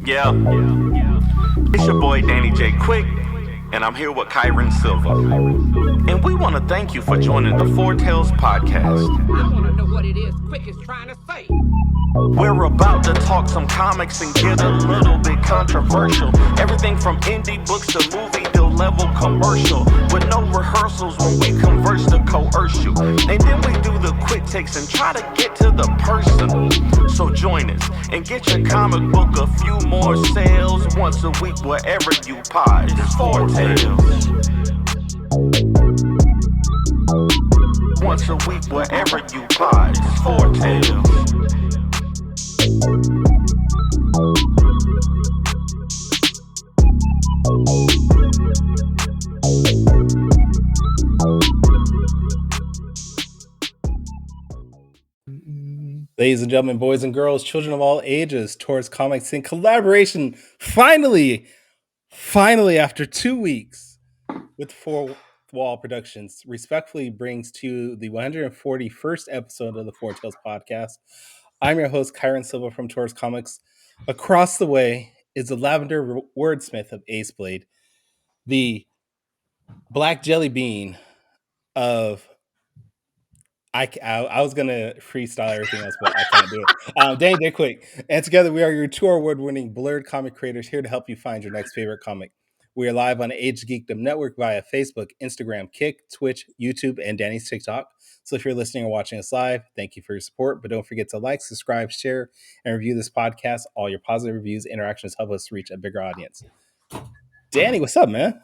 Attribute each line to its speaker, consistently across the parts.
Speaker 1: Yeah, it's your boy Danny J. Quick, and I'm here with Kyron Silva. And we want to thank you for joining the Four Tales podcast.
Speaker 2: I want to know what it is Quick is trying to say.
Speaker 1: We're about to talk some comics and get a little bit controversial. Everything from indie books to movie deal level commercial. With no rehearsals when we converse to coerce you. And then we do the quick takes and try to get to the person. So join us and get your comic book a few more sales once a week wherever you pod. It's Four Tales. Once a week wherever you pod. It's Four Tales.
Speaker 3: Ladies and gentlemen, boys and girls, children of all ages, towards comics in collaboration, finally, after 2 weeks with Four Wall Productions, respectfully brings to the 141st episode of the Four Tales podcast. I'm your host, Kyron Silva from Tours Comics. Across the way is the lavender wordsmith of Ace Blade, the black jelly bean of... I was going to freestyle everything else, but I can't do it. Danny J. Quick. And together we are your two award-winning blurred comic creators here to help you find your next favorite comic. We are live on Age Geekdom Network via Facebook, Instagram, Kick, Twitch, YouTube, and Danny's TikTok. So if you're listening or watching us live, thank you for your support. But don't forget to like, subscribe, share, and review this podcast. All your positive reviews, interactions help us reach a bigger audience. Danny, what's up, man?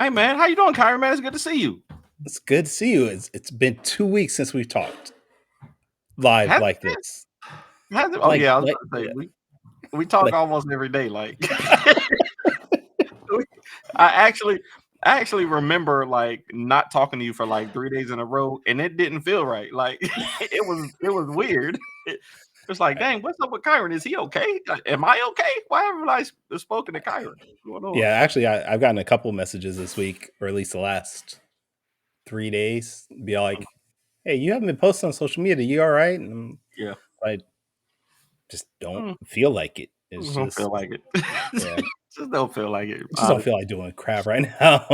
Speaker 1: Hey, man. How you doing, Kyron, man? It's good to see you.
Speaker 3: It's good to see you. It's been 2 weeks since we've talked live like this.
Speaker 1: I was going to say, we talk almost every day. Like, I actually remember like not talking to you for like 3 days in a row, and it didn't feel right. Like it was weird. It's like, dang, what's up with Kyron? Is he okay? Am I okay? Why haven't I spoken to Kyron?
Speaker 3: Yeah, actually, I've gotten a couple messages this week, or at least the last 3 days, be like, hey, you haven't been posting on social media. You all right? And
Speaker 1: yeah,
Speaker 3: I just don't feel like it. It's
Speaker 1: don't feel like it.
Speaker 3: Yeah.
Speaker 1: Just don't feel like it.
Speaker 3: Just don't feel like doing crap right now.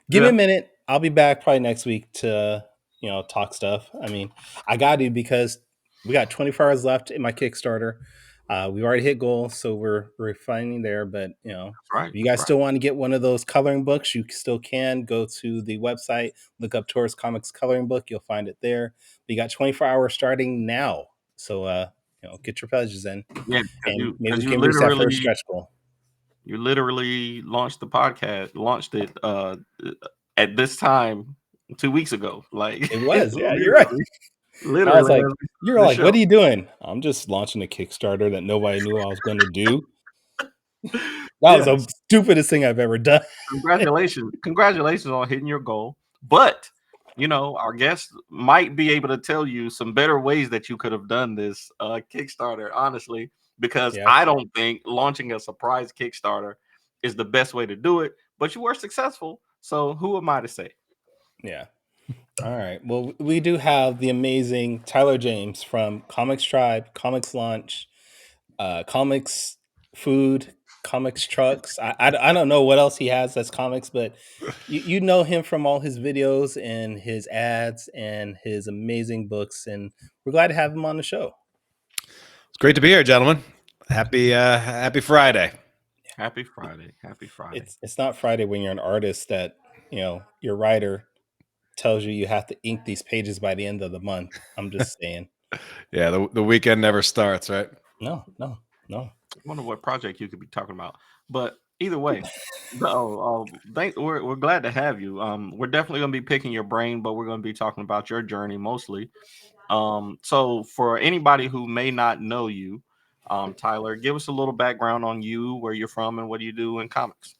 Speaker 3: Give me a minute. I'll be back probably next week to talk stuff. I mean, I got to, because we got 24 hours left in my Kickstarter. We've already hit goals, so we're refining there. But if you guys still want to get one of those coloring books, you still can go to the website, look up Taurus Comics coloring book. You'll find it there. But you got 24 hours starting now, so get your pledges in.
Speaker 1: Yeah,
Speaker 3: and maybe we can reach that first stretch goal.
Speaker 1: You literally launched the podcast, launched it at this time 2 weeks ago. Like
Speaker 3: it was, yeah, you're right. Literally, I was like, you're like, what are you doing? I'm just launching a Kickstarter that nobody knew I was going to do. That was the stupidest thing I've ever done.
Speaker 1: Congratulations on hitting your goal. But our guest might be able to tell you some better ways that you could have done this Kickstarter, honestly, because I don't think launching a surprise Kickstarter is the best way to do it. But you were successful, so who am I to say?
Speaker 3: Yeah. All right. Well, we do have the amazing Tyler James from Comixtribe, Comixlaunch, Comics Food, Comics Trucks. I don't know what else he has that's comics, but you know him from all his videos and his ads and his amazing books, and we're glad to have him on the show.
Speaker 4: It's great to be here, gentlemen. Happy Friday.
Speaker 1: Happy Friday.
Speaker 3: It's not Friday when you're an artist that your writer tells you have to ink these pages by the end of the month. I'm just saying.
Speaker 4: Yeah, the weekend never starts, right?
Speaker 3: No.
Speaker 1: I wonder what project you could be talking about. But either way, we're glad to have you. We're definitely going to be picking your brain, but we're going to be talking about your journey mostly. So for anybody who may not know you, Tyler, give us a little background on you, where you're from, and what do you do in comics?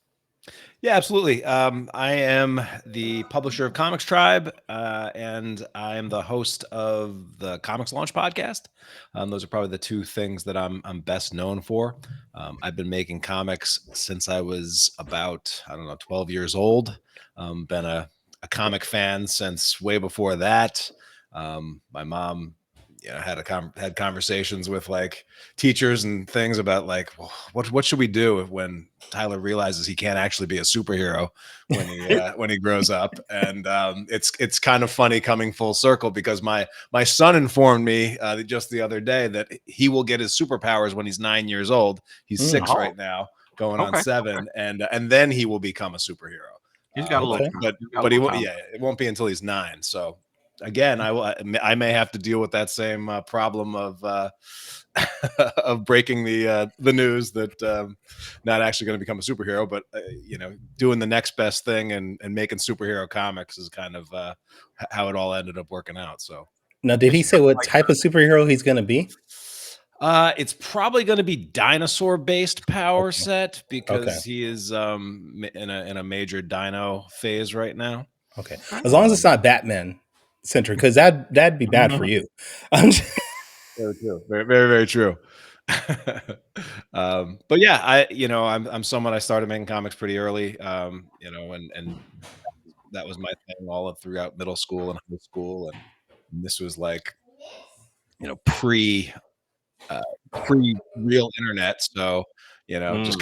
Speaker 4: Yeah, absolutely. I am the publisher of Comixtribe, and I am the host of the Comixlaunch podcast. Those are probably the two things that I'm best known for. I've been making comics since I was about 12 years old. Been a comic fan since way before that. My mom had conversations with like teachers and things about like, well, what should we do when Tyler realizes he can't actually be a superhero when he grows up. And it's kind of funny coming full circle, because my son informed me just the other day that he will get his superpowers when he's 9 years old. He's 6 right now, going on 7, and then he will become a superhero.
Speaker 5: He's got a little,
Speaker 4: but he won't. Yeah, it won't be until he's 9. So again, I may have to deal with that same problem of of breaking the news that not actually going to become a superhero, but doing the next best thing and making superhero comics is kind of how it all ended up working out. So
Speaker 3: now, did he say what type of superhero he's going to be?
Speaker 4: It's probably going to be dinosaur-based power set, because he is in a major dino phase right now.
Speaker 3: Okay, as long as it's not Batman centric, because that'd be bad for you.
Speaker 4: Very true. Very, very, very true. But yeah, I'm someone, I started making comics pretty early, and that was my thing all throughout middle school and high school, and this was like, pre real internet, so just kind of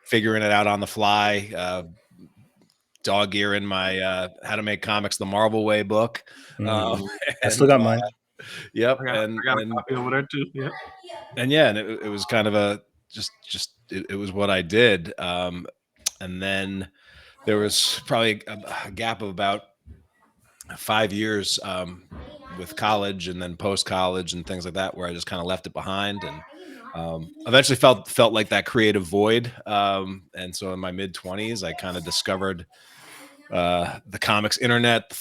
Speaker 4: figuring it out on the fly. Dog ear in my How to Make Comics the Marvel Way book.
Speaker 3: I still got mine.
Speaker 4: Yep,
Speaker 5: I got a copy over there too. Yeah,
Speaker 4: and it was kind of it was what I did. And then there was probably a gap of about 5 years with college and then post college and things like that, where I just kind of left it behind, and eventually felt like that creative void. And so in my mid-20s, I kind of discovered the comics internet,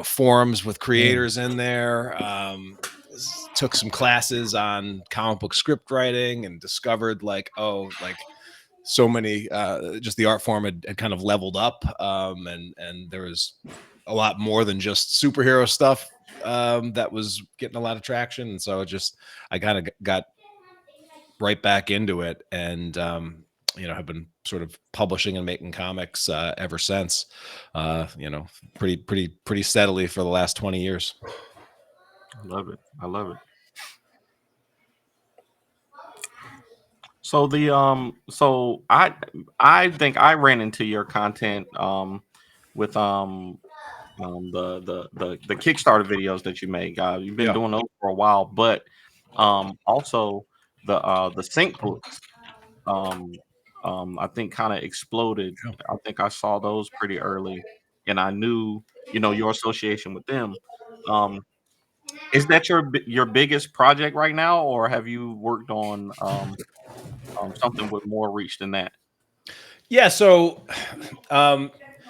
Speaker 4: forums with creators in there. Took some classes on comic book script writing and discovered so many, just the art form had kind of leveled up, and there was a lot more than just superhero stuff that was getting a lot of traction. And so I kind of got right back into it, and have been sort of publishing and making comics ever since, pretty steadily for the last 20 years.
Speaker 5: I love it. So so I think I ran into your content with the Kickstarter videos that you make. You've been doing those for a while, but also the sync books I think kind of exploded. I think I saw those pretty early, and I knew your association with them. Is that your biggest project right now, or have you worked on something with more reach than that?
Speaker 4: Yeah, so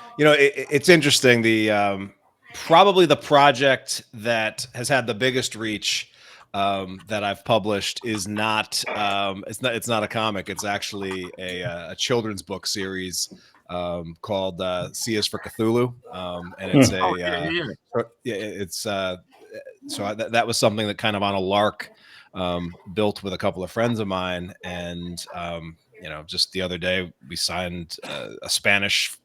Speaker 4: it's interesting. The probably the project that has had the biggest reach that I've published is not it's not a comic. It's actually a children's book series called C is for Cthulhu, and it's that was something that kind of on a lark built with a couple of friends of mine, and just the other day we signed a Spanish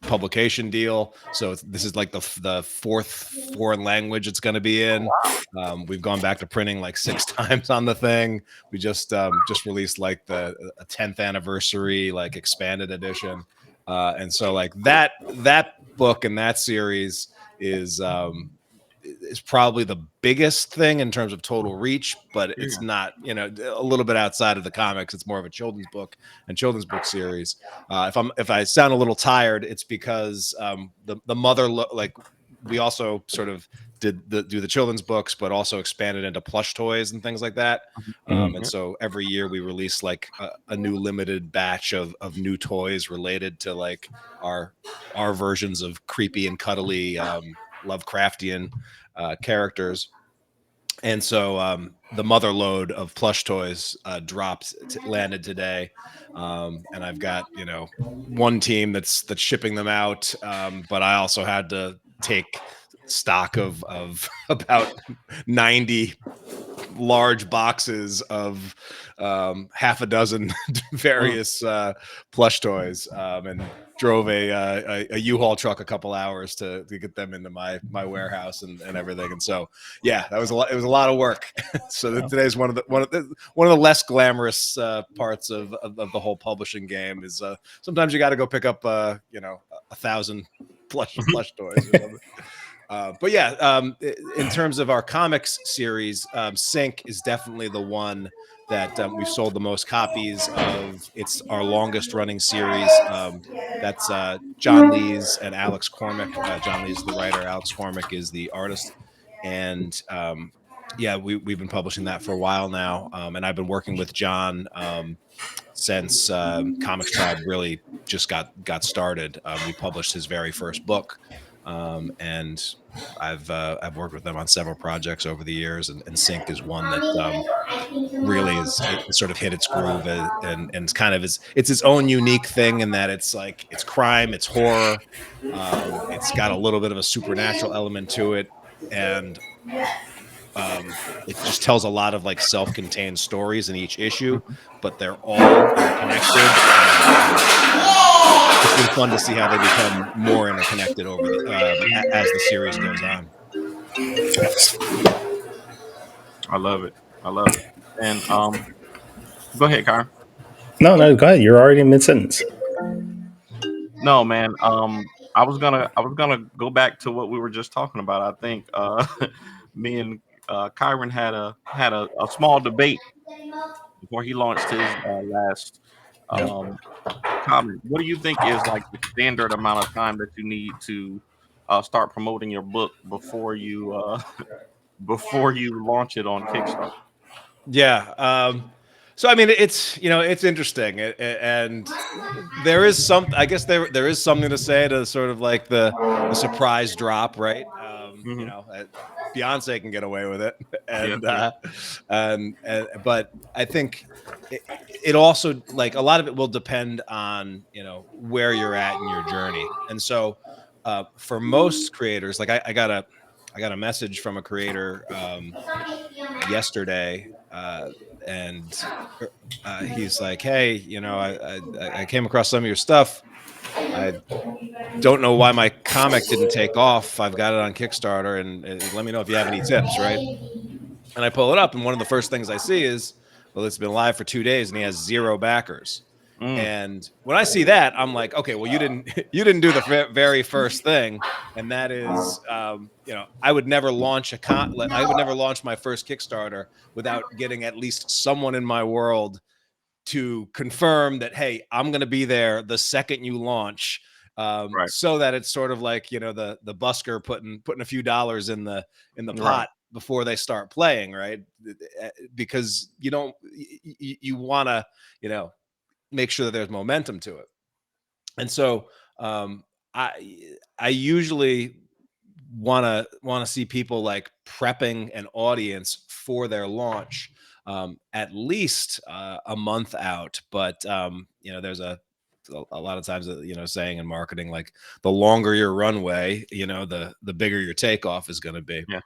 Speaker 4: publication deal, so this is like the 4th foreign language it's going to be in. We've gone back to printing like 6 times on the thing. We just released like a 10th anniversary like expanded edition, and so like that book and that series is probably the biggest thing in terms of total reach, but it's not, a little bit outside of the comics. It's more of a children's book and children's book series. If I sound a little tired, it's because the mother, like, we also sort of do the children's books, but also expanded into plush toys and things like that. And so every year we release like a new limited batch of new toys related to like our versions of creepy and cuddly Lovecraftian characters. And so the mother load of plush toys landed today, and I've got one team that's shipping them out, but I also had to take stock of about 90 large boxes of half a dozen various plush toys, and drove a U-Haul truck a couple hours to get them into my warehouse and everything. And so, yeah, that was a lot. It was a lot of work. So today's one of the less glamorous parts of the whole publishing game is sometimes you got to go pick up 1,000 plush toys or something. But yeah, in terms of our comics series, Sync is definitely the one that we've sold the most copies of. It's our longest running series. That's John Lees and Alex Cormack. John Lees is the writer. Alex Cormack is the artist. And yeah, we've been publishing that for a while now. And I've been working with John since Comixtribe really just got started. We published his very first book. And I've worked with them on several projects over the years, and Sync is one that really is it sort of hit its groove, and it's kind of it's its own unique thing in that it's crime, it's horror, it's got a little bit of a supernatural element to it, and it just tells a lot of self-contained stories in each issue, but they're all interconnected. It's been fun to see how they become more interconnected over as the series goes on.
Speaker 5: I love it. And go ahead, Kyron.
Speaker 3: No, go ahead. You're already in mid-sentence.
Speaker 5: No, man. I was gonna go back to what we were just talking about. I think me and Kyron had a small debate before he launched his last comic. What do you think is the standard amount of time that you need to start promoting your book before you launch it on Kickstarter?
Speaker 4: Yeah. So I mean, it's interesting, and there is I guess there is something to say to sort of the surprise drop, right? Beyonce can get away with it, and but I think it also a lot of it will depend on where you're at in your journey, and so for most creators, I got a message from a creator yesterday, and he's like, "Hey, I came across some of your stuff. I don't know why my comic didn't take off. I've got it on Kickstarter, and let me know if you have any tips, right?" And I pull it up, and one of the first things I see is, well, it's been live for 2 days, and he has 0 backers. And when I see that, I'm like, okay, well, you didn't do the very first thing, and that is, I would never launch I would never launch my first Kickstarter without getting at least someone in my world to confirm that, hey, I'm going to be there the second you launch,
Speaker 5: Right.
Speaker 4: so that it's sort of the busker putting a few dollars in the pot. Right. Before they start playing, right? Because you want to make sure that there's momentum to it. And so I usually want to see people prepping an audience for their launch at least a month out. But there's a lot of times saying in marketing, the longer your runway, the bigger your takeoff is going to be.
Speaker 5: Yeah.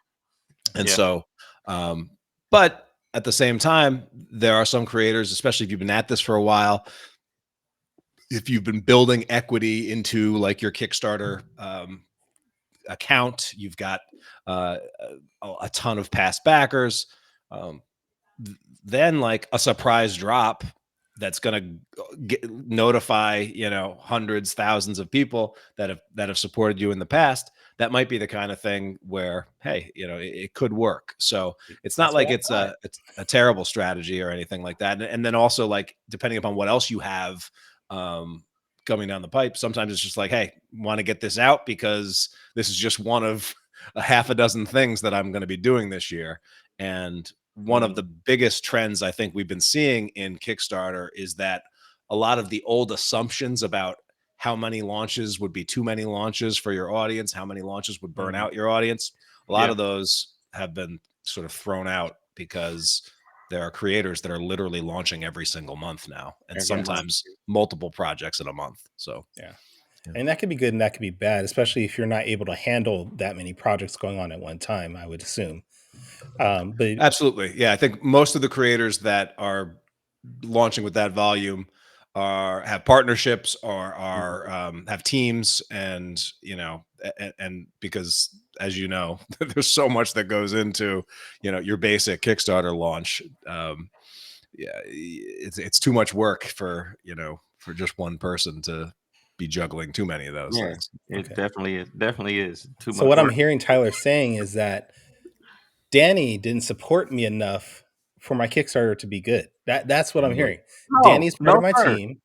Speaker 4: And so but at the same time, there are some creators, especially if you've been at this for a while, if you've been building equity into your Kickstarter account, you've got a ton of past backers, then a surprise drop that's going to notify hundreds, thousands of people that have supported you in the past. That might be the kind of thing where, hey, it could work. So it's not it's a terrible strategy or anything like that. And then also depending upon what else you have coming down the pipe, sometimes it's just hey, want to get this out because this is just one of a half a dozen things that I'm going to be doing this year. And one of the biggest trends I think we've been seeing in Kickstarter is that a lot of the old assumptions about how many launches would be too many launches for your audience, how many launches would burn out your audience, a lot of those have been sort of thrown out because there are creators that are literally launching every single month now, and sometimes multiple projects in a month. So
Speaker 3: yeah. And that could be good and that could be bad, especially if you're not able to handle that many projects going on at one time, I would assume. But
Speaker 4: Absolutely. Yeah. I think most of the creators that are launching with that volume have partnerships or have teams, and and because, as you know, there's so much that goes into your basic Kickstarter launch. Yeah, it's too much work for for just one person to be juggling too many of those
Speaker 5: Yeah,
Speaker 4: things.
Speaker 5: it
Speaker 3: Okay.
Speaker 5: definitely is too
Speaker 3: So
Speaker 5: much
Speaker 3: what I'm
Speaker 5: work.
Speaker 3: hearing Tyler saying is that Danny didn't support me enough for my Kickstarter to be good. That's what I'm hearing.
Speaker 5: No,
Speaker 3: Danny's part
Speaker 5: no,
Speaker 3: of my
Speaker 5: sir.
Speaker 3: team.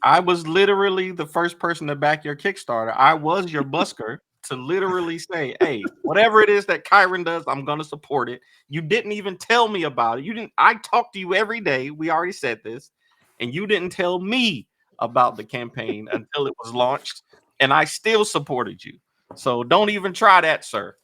Speaker 5: I was literally the first person to back your Kickstarter. I was your busker to literally say, "Hey, whatever it is that Kyron does, I'm gonna support it." You didn't even tell me about it. You didn't. I talk to you every day. We already said this, and you didn't tell me about the campaign until it was launched, and I still supported you. So don't even try that, sir.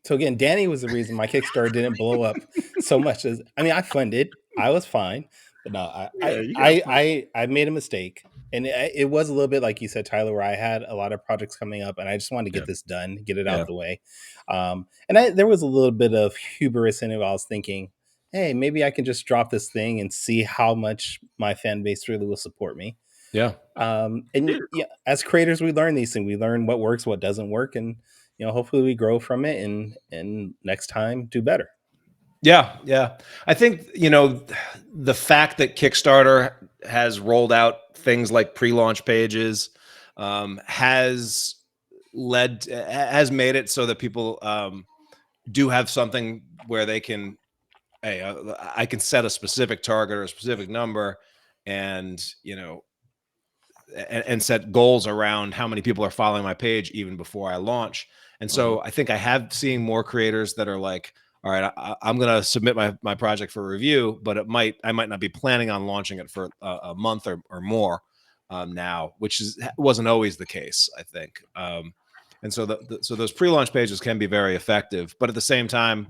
Speaker 3: So again, Danny was the reason my Kickstarter didn't blow up so much. As I mean, I funded, I was fine, but no,
Speaker 5: Yeah, you got fun.
Speaker 3: I made a mistake, and it was a little bit like you said, Tyler, where I had a lot of projects coming up, and I just wanted to
Speaker 4: Yeah.
Speaker 3: get this done, get it
Speaker 4: Yeah.
Speaker 3: out the way. There was a little bit of hubris in it. I was thinking, hey, maybe I can just drop this thing and see how much my fan base really will support me.
Speaker 4: Yeah.
Speaker 3: And yeah, as creators, we learn these things. We learn what works, what doesn't work, and hopefully we grow from it and next time do better.
Speaker 4: Yeah, yeah. I think, the fact that Kickstarter has rolled out things like pre-launch pages has has made it so that people do have something where they can, hey, I can set a specific target or a specific number, and and set goals around how many people are following my page even before I launch. And so I think I have seen more creators that are like, all right, I'm going to submit my project for review, but I might not be planning on launching it for a month or more now, which wasn't always the case, I think. And so so those pre-launch pages can be very effective, but at the same time,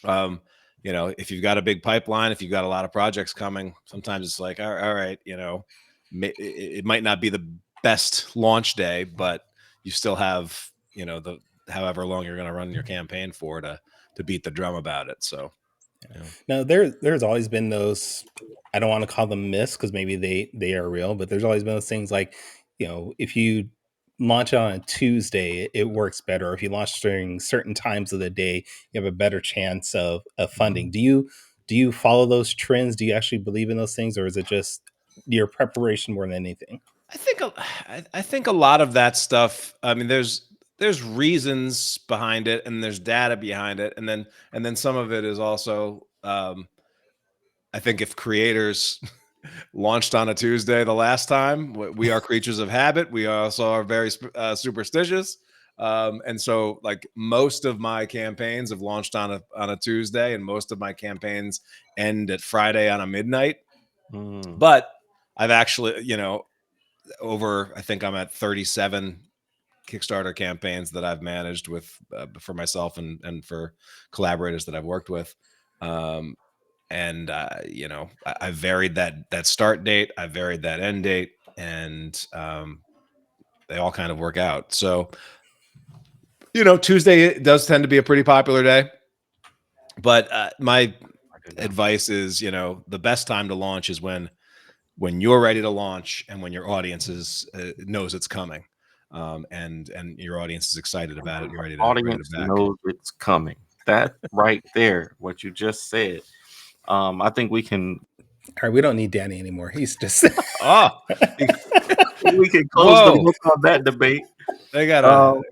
Speaker 4: if you've got a big pipeline, if you've got a lot of projects coming, sometimes it's like, all right, it might not be the best launch day, but you still have, the however long you're going to run your campaign for to beat the drum about it. So,
Speaker 3: Now there's always been those, I don't want to call them myths because maybe they are real, but there's always been those things like, if you launch on a Tuesday, it works better. Or if you launch during certain times of the day, you have a better chance of funding. Do you follow those trends? Do you actually believe in those things, or is it just your preparation more than anything?
Speaker 4: I think a lot of that stuff. I mean, there's reasons behind it, and there's data behind it, and then some of it is also. I think if creators launched on a Tuesday the last time, we are creatures of habit. We also are very superstitious, and so like most of my campaigns have launched on a Tuesday, and most of my campaigns end at Friday on a midnight. But I've actually, I think I'm at 37 Kickstarter campaigns that I've managed with for myself and for collaborators that I've worked with. And I varied that start date, I varied that end date, and they all kind of work out. So, Tuesday does tend to be a pretty popular day, but my advice is, the best time to launch is when you're ready to launch and when your audience knows it's coming, and your audience is excited about it. You're ready to
Speaker 5: Audience
Speaker 4: back.
Speaker 5: knows it's coming. That right there, what you just said. I think we can
Speaker 3: All right, we don't need Danny anymore. He's just
Speaker 4: Oh,
Speaker 5: we can close the book on that debate.
Speaker 4: They got a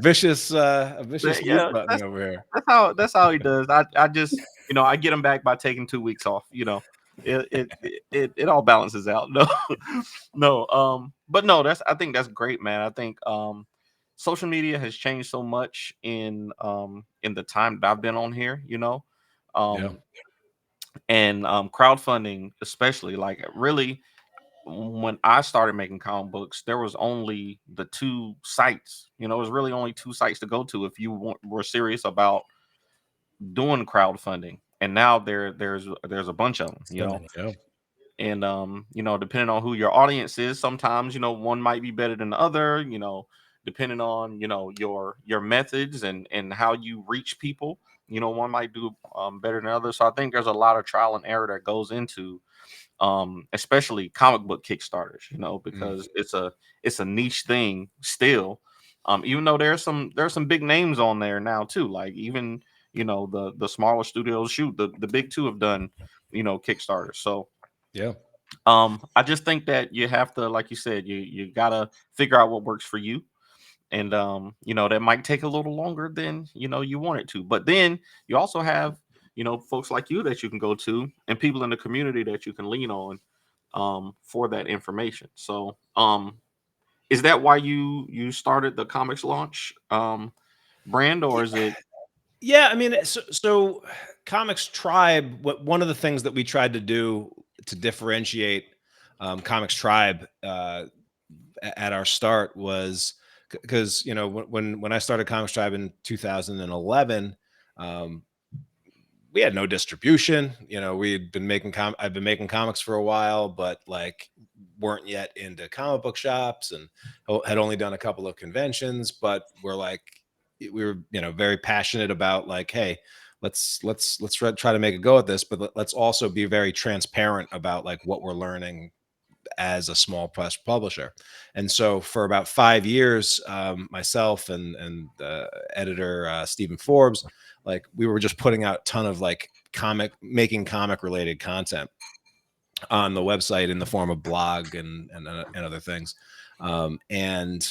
Speaker 4: vicious mute
Speaker 5: Yeah,
Speaker 4: button over here.
Speaker 5: that's how he does. I just I get him back by taking 2 weeks off. It all balances out. No, no. But no, I think that's great, man. I think social media has changed so much in the time that I've been on here. And crowdfunding, especially, like, really, when I started making comic books, there was only the two sites. It was really only two sites to go to if you were serious about doing crowdfunding. And now there's a bunch of them.
Speaker 3: so many.
Speaker 4: Yeah.
Speaker 5: And depending on who your audience is, sometimes one might be better than the other. depending on, your methods and how you reach people, one might do better than others. So I think there's a lot of trial and error that goes into especially comic book Kickstarters, because it's a niche thing still. Even though there's some big names on there now too, like even the smaller studios, shoot, the big two have done Kickstarters. So
Speaker 4: Yeah.
Speaker 5: I just think that you have to, like you said, you gotta figure out what works for you. And that might take a little longer than you want it to, but then you also have folks like you that you can go to, and people in the community that you can lean on for that information. So is that why you started the Comics Launch brand, or is it?
Speaker 4: Yeah, I mean, so Comixtribe, one of the things that we tried to do to differentiate Comixtribe at our start was because when I started Comixtribe in 2011, we had no distribution. We'd been making I've been making comics for a while, but like weren't yet into comic book shops, and had only done a couple of conventions. But we were very passionate about like, hey, let's try to make a go at this, but let's also be very transparent about like what we're learning as a small press publisher. And so for about 5 years, myself and editor Stephen Forbes, like we were just putting out a ton of like comic related content on the website in the form of blog and other things. And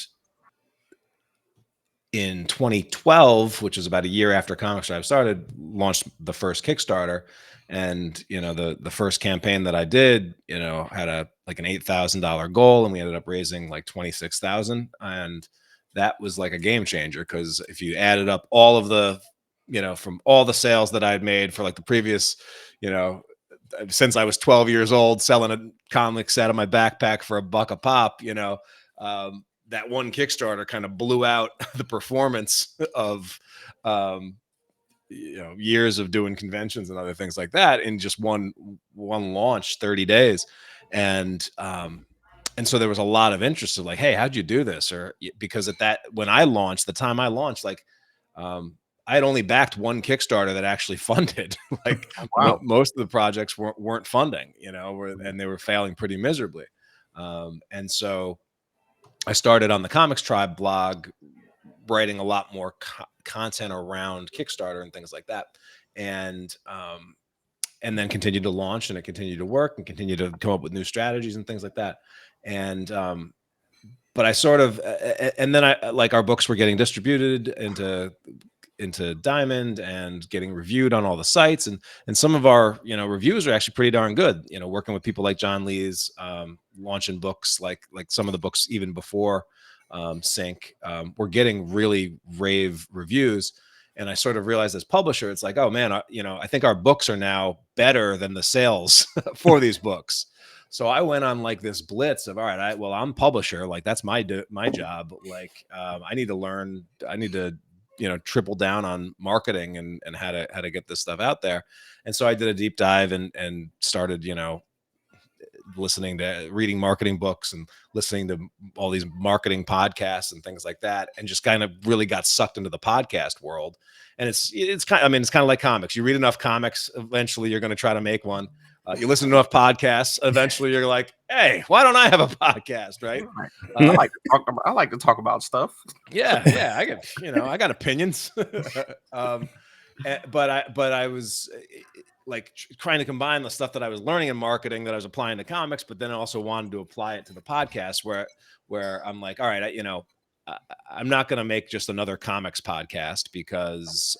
Speaker 4: in 2012, which is about a year after Comixtribe started, launched the first Kickstarter. And the first campaign that I did, had an $8,000 goal, and we ended up raising like 26,000, and that was like a game changer, because if you added up all of the, from all the sales that I'd made for like the previous, since I was 12 years old, selling a comic set of my backpack for $1 a pop, that one Kickstarter kind of blew out the performance of years of doing conventions and other things like that in just one launch, 30 days. And so there was a lot of interest of like, hey, how'd you do this? Or because the time I launched, like I had only backed one Kickstarter that actually funded. Like
Speaker 5: Wow.
Speaker 4: most of the projects weren't funding, and they were failing pretty miserably. And so I started on the Comixtribe blog, writing a lot more content around Kickstarter and things like that, and then continued to launch, and it continued to work, and continued to come up with new strategies and things like that. And but I sort of, and then our books were getting distributed into Diamond and getting reviewed on all the sites, and some of our reviews are actually pretty darn good. Working with people like John Lee's, launching books like some of the books even before Sync, we're getting really rave reviews. And I sort of realized as publisher, it's like, oh man, I think our books are now better than the sales for these books. So I went on like this blitz of, all right, I'm publisher, like that's my job. Like I need to triple down on marketing and how to get this stuff out there. And so I did a deep dive and started, reading marketing books and listening to all these marketing podcasts and things like that, and just kind of really got sucked into the podcast world. And it's kind of like comics. You read enough comics, eventually you're going to try to make one. You listen to enough podcasts, eventually you're like, hey, why don't I have a podcast, right?
Speaker 5: I like to talk about stuff.
Speaker 4: Yeah, I got opinions. But I was like trying to combine the stuff that I was learning in marketing that I was applying to comics, but then I also wanted to apply it to the podcast, where I'm like, all right, I'm not going to make just another comics podcast, because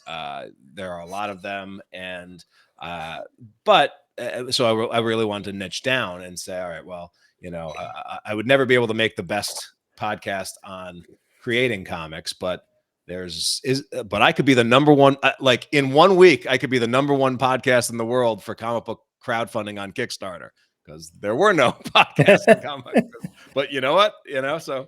Speaker 4: there are a lot of them, and so I really wanted to niche down and say, all right, well, I would never be able to make the best podcast on creating comics, but but I could be the number one, like in 1 week, I could be the number one podcast in the world for comic book crowdfunding on Kickstarter, because there were no podcasts in comics. But you know what, so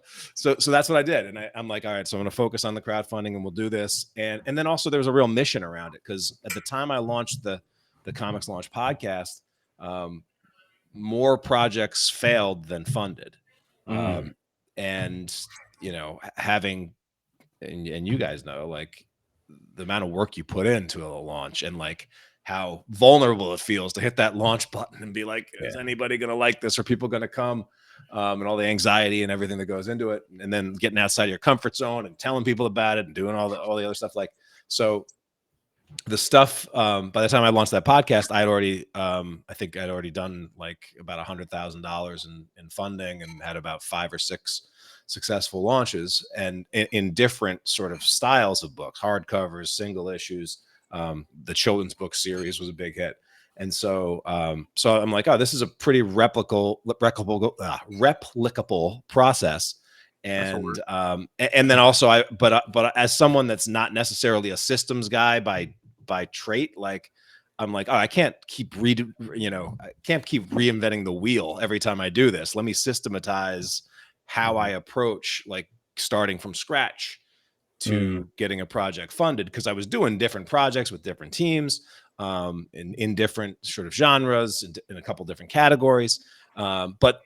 Speaker 4: that's what I did. And I'm like, all right, so I'm going to focus on the crowdfunding, and we'll do this. And then also there was a real mission around it, because at the time I launched the Comics Launch podcast, more projects failed than funded. And having, and you guys know, like the amount of work you put into a launch and like how vulnerable it feels to hit that launch button and be like, is anybody going to like this? Are people going to come? And all the anxiety and everything that goes into it. And then getting outside your comfort zone and telling people about it and doing all the other stuff. Like, so the stuff, by the time I launched that podcast, I think I'd already done like about $100,000 in funding and had about 5 or 6 successful launches, and in different sort of styles of books, hardcovers, single issues. The children's book series was a big hit. And so I'm like, oh, this is a pretty replicable process. And then also but as someone that's not necessarily a systems guy by trait, like I'm like, oh, I can't keep reinventing the wheel every time I do this. Let me systematize how I approach like starting from scratch to getting a project funded, because I was doing different projects with different teams, in different sort of genres, in a couple different categories. But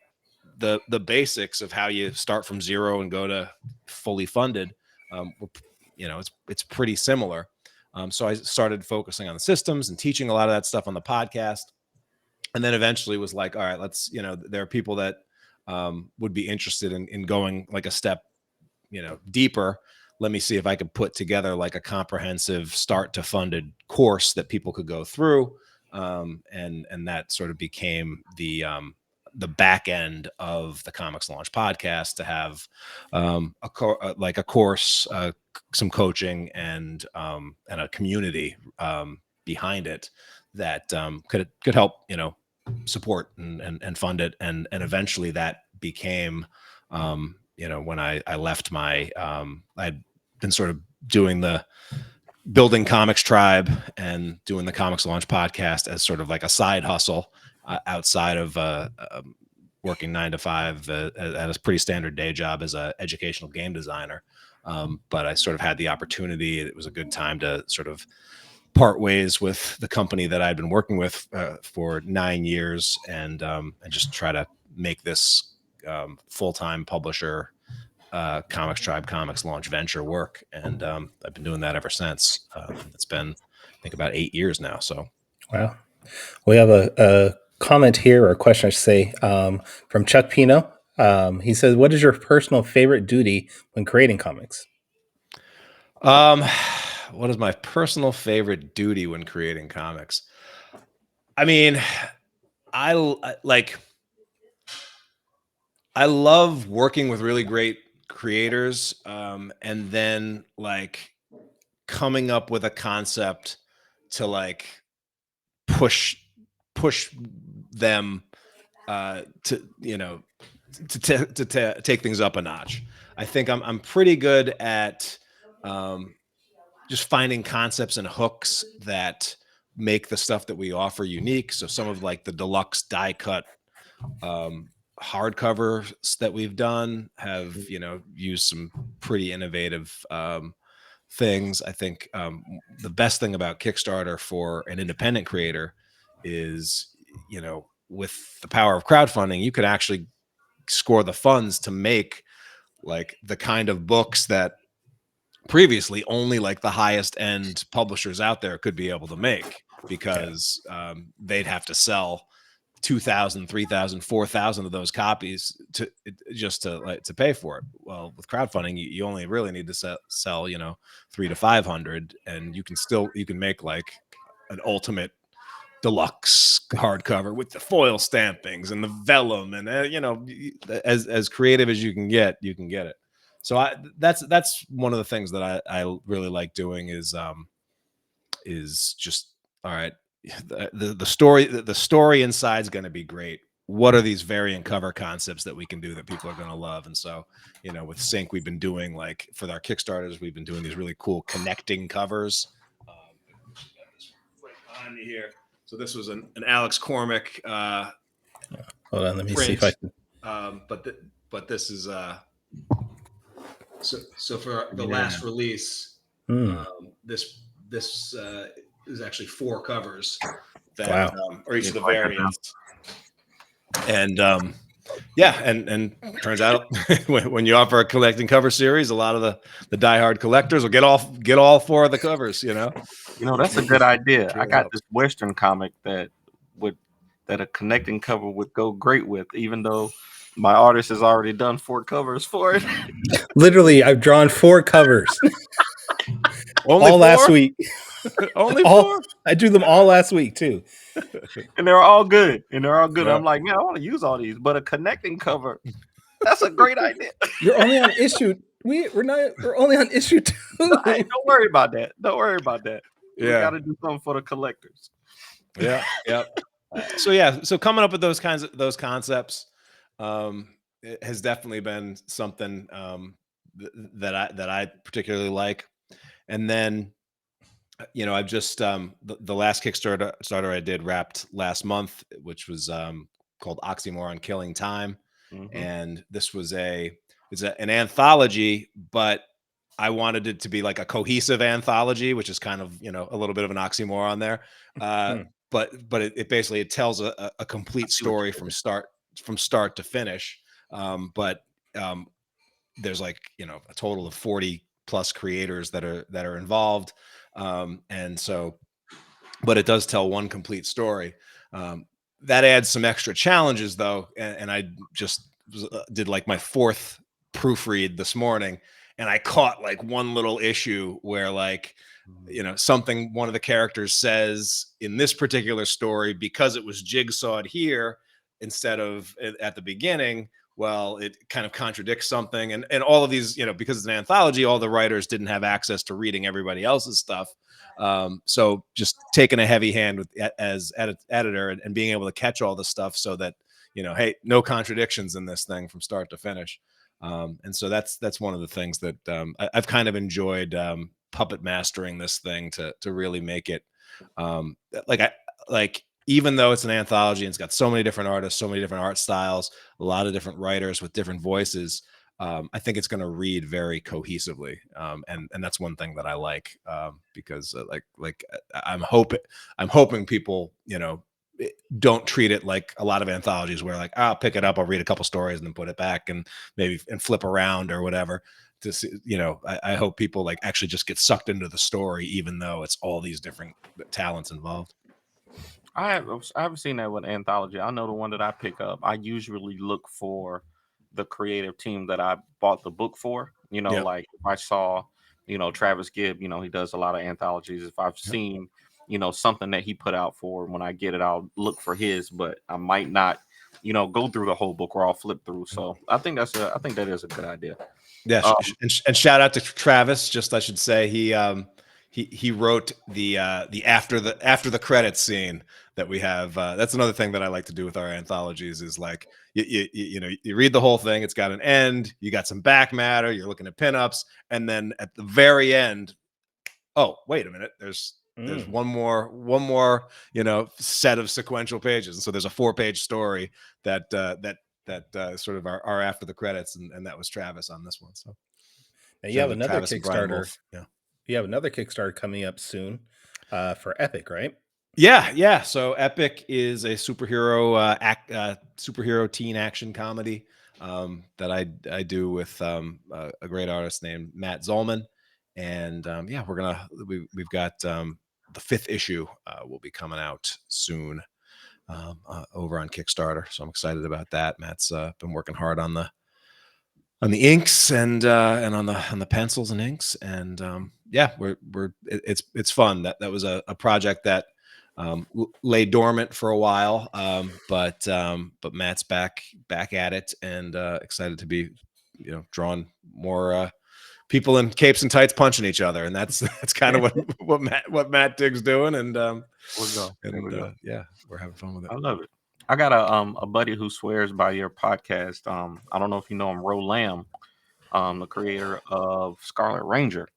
Speaker 4: the basics of how you start from zero and go to fully funded, it's pretty similar. So I started focusing on the systems and teaching a lot of that stuff on the podcast. And then eventually was like, all right, let's, there are people that would be interested in going like a step, deeper. Let me see if I could put together like a comprehensive start to funded course that people could go through. And that sort of became the back end of the Comics Launch podcast, to have a course, some coaching, and a community behind it that could help support and fund it, and eventually that became when I left my I'd been sort of doing the building Comixtribe and doing the Comics Launch podcast as sort of like a side hustle, outside of working 9 to 5 at a pretty standard day job as an educational game designer. But I sort of had the opportunity. It was a good time to sort of part ways with the company that I'd been working with for 9 years, and just try to make this full-time publisher, Comixtribe Comics Launch venture work. And I've been doing that ever since. It's been, I think, about 8 years now. So,
Speaker 3: wow. We have a comment here, or a question, I should say, from Chuck Pino. He says, what is your personal favorite duty when creating comics?
Speaker 4: What is my personal favorite duty when creating comics? I mean, I love working with really great creators, and then like coming up with a concept to like push them to take things up a notch. I think I'm pretty good at just finding concepts and hooks that make the stuff that we offer unique. So some of like the deluxe die cut hardcovers that we've done have used some pretty innovative things. I think the best thing about Kickstarter for an independent creator is, with the power of crowdfunding, you could actually score the funds to make like the kind of books that previously only like the highest end publishers out there could be able to make, because they'd have to sell 2,000, 3,000, 4,000 of those copies to pay for it. Well, with crowdfunding, you only really need to sell 300 to 500, and you can make like an ultimate deluxe hardcover with the foil stampings and the vellum, and as creative as you can get it. So that's one of the things that I really like doing is just, all right, the story inside is going to be great. What are these variant cover concepts that we can do that people are going to love? And so, with Sync, we've been doing, like, for our Kickstarters, we've been doing these really cool connecting covers. Right behind me here. So this was an Alex Cormack.
Speaker 3: Hold on, let me
Speaker 4: print.
Speaker 3: see if I can.
Speaker 4: But this is so for the last release, this is actually 4 covers that or each of the variants. And Yeah, and turns out when you offer a collecting cover series, a lot of the diehard collectors will get all 4 of the covers.
Speaker 5: That's a good idea.
Speaker 4: It
Speaker 5: I
Speaker 4: really
Speaker 5: got
Speaker 4: helps.
Speaker 5: this Western comic that a connecting cover would go great with, even though my artist has already done 4 covers for it.
Speaker 3: Literally, I've drawn 4 covers
Speaker 4: Only
Speaker 3: all
Speaker 4: 4?
Speaker 3: last week.
Speaker 4: Only
Speaker 3: All
Speaker 4: 4?
Speaker 3: I drew them all last week too.
Speaker 5: And they're all good.
Speaker 4: Yeah.
Speaker 5: I'm like, man, I want to use all these, but a connecting cover, that's a great idea.
Speaker 3: You're only on issue. We're only on issue 2.
Speaker 5: Hey, don't worry about that. Don't worry about that. We
Speaker 4: Yeah.
Speaker 5: got to do something for the collectors.
Speaker 4: Yeah. So coming up with those concepts it has definitely been something that I particularly like. And then I've just the last Kickstarter I did wrapped last month, which was called Oxymoron Killing Time.
Speaker 5: Mm-hmm.
Speaker 4: And this was an anthology, but I wanted it to be like a cohesive anthology, which is kind of a little bit of an oxymoron there. But it basically tells a complete story from start to finish. But there's like a total of 40 plus creators that are involved, and so, but it does tell one complete story. That adds some extra challenges though, and I just did like my 4th proofread this morning, and I caught like one little issue where like something one of the characters says in this particular story, because it was jigsawed here instead of at the beginning, well, it kind of contradicts something, and all of these, because it's an anthology, all the writers didn't have access to reading everybody else's stuff. So just taking a heavy hand with as editor and being able to catch all the stuff so that hey, no contradictions in this thing from start to finish. And so that's one of the things that I've kind of enjoyed puppet mastering this thing to really make it like even though it's an anthology and it's got so many different artists, so many different art styles, a lot of different writers with different voices, I think it's going to read very cohesively, and that's one thing that I like, because I'm hoping people don't treat it like a lot of anthologies where like I'll pick it up, I'll read a couple stories and then put it back and maybe flip around or whatever. To see, I hope people like actually just get sucked into the story, even though it's all these different talents involved.
Speaker 5: I haven't seen that with anthology. I know the one that I pick up, I usually look for the creative team that I bought the book for. Like if I saw, Travis Gibb, he does a lot of anthologies. If I've seen, something that he put out for, when I get it, I'll look for his, but I might not, go through the whole book, or I'll flip through. So I think that is a good idea.
Speaker 4: Yeah. And shout out to Travis. Just, I should say, he wrote the after the credits scene that we have. That's another thing that I like to do with our anthologies is like you read the whole thing, it's got an end, you got some back matter, you're looking at pinups, and then at the very end, oh wait a minute, there's one more set of sequential pages, and so there's a 4-page story that sort of are after the credits, and that was Travis on this one. So
Speaker 3: now you have another Kickstarter. You have another Kickstarter coming up soon for Epic, right?
Speaker 4: Yeah. So Epic is a superhero teen action comedy that I do with a great artist named Matt Zollman, and we've got the 5th issue will be coming out soon over on Kickstarter. So I'm excited about that. Matt's been working hard on the inks and on the pencils and inks, and it's fun. That was a project that lay dormant for a while, but Matt's back at it, and excited to be drawing more people in capes and tights punching each other, and that's kind of what Matt Diggs doing, and we're having fun with it.
Speaker 5: I love it. I got a buddy who swears by your podcast. I don't know if you know him, Ro Lamb, the creator of Scarlet Ranger.